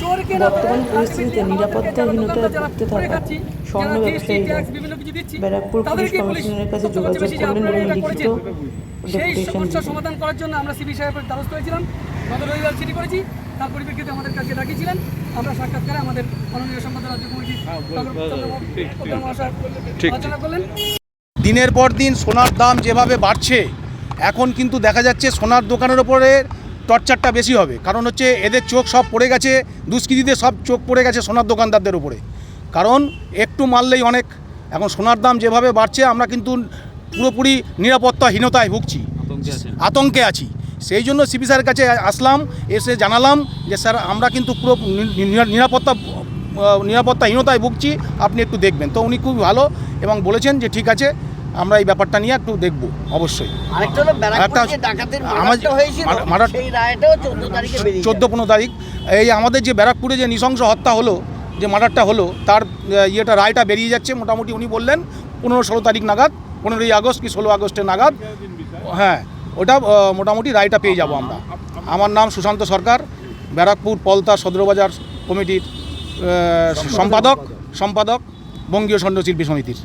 বর্তমান পরিস্থিতিতে নিরাপত্তাহীনতায় ভুগতে থাকা স্বর্ণ ব্যবসায়ীরা ব্যারাকপুর পুলিশ কমিশনারের কাছে যোগাযোগ করলেন এবং লিখিত ডেপুটেশন সমাধান করার জন্য আমরা সিবি সাহেবের দ্বারস্থ হয়েছিলাম। গত রবিবার চিঠি করেছি, তার পরিপ্রেক্ষিতে আমাদের কাছে ডাকিয়েছিলেন। আমরা সাক্ষাৎকারে আমাদের মাননীয় সম্পাদক রাজ্য কমিটির আলোচনা করলেন। দিনের পর দিন সোনার দাম যেভাবে বাড়ছে, এখন কিন্তু দেখা যাচ্ছে সোনার দোকানের ওপরে টর্চারটা বেশি হবে। কারণ হচ্ছে এদের চোখ সব পড়ে গেছে, দুষ্কৃতীদের সব চোখ পড়ে গেছে সোনার দোকানদারদের উপরে। কারণ একটু মারলেই অনেক। এখন সোনার দাম যেভাবে বাড়ছে, আমরা কিন্তু পুরোপুরি নিরাপত্তাহীনতায় ভুগছি, আতঙ্কে আছি। সেই জন্য সিপি স্যারের কাছে আসলাম, এসে জানালাম যে স্যার আমরা কিন্তু পুরো নিরাপত্তাহীনতায় ভুগছি, আপনি একটু দেখবেন। তো উনি খুব ভালো এবং বলেছেন যে ঠিক আছে, আমরা এই ব্যাপারটা নিয়ে একটু দেখব। অবশ্যই 14-15 তারিখ এই আমাদের যে ব্যারাকপুরে যে নৃশংস হত্যা হলো, যে মার্ডারটা হলো, তার রায়টা বেরিয়ে যাচ্ছে মোটামুটি। উনি বললেন 15-16 তারিখ নাগাদ, 15ই আগস্ট কি 16 আগস্টের নাগাদ, হ্যাঁ ওটা মোটামুটি রায়টা পেয়ে যাব আমরা। আমার নাম সুশান্ত সরকার, ব্যারাকপুর পলতা সদরবাজার কমিটির সম্পাদক বঙ্গীয় স্বর্ণশিল্পী সমিতির।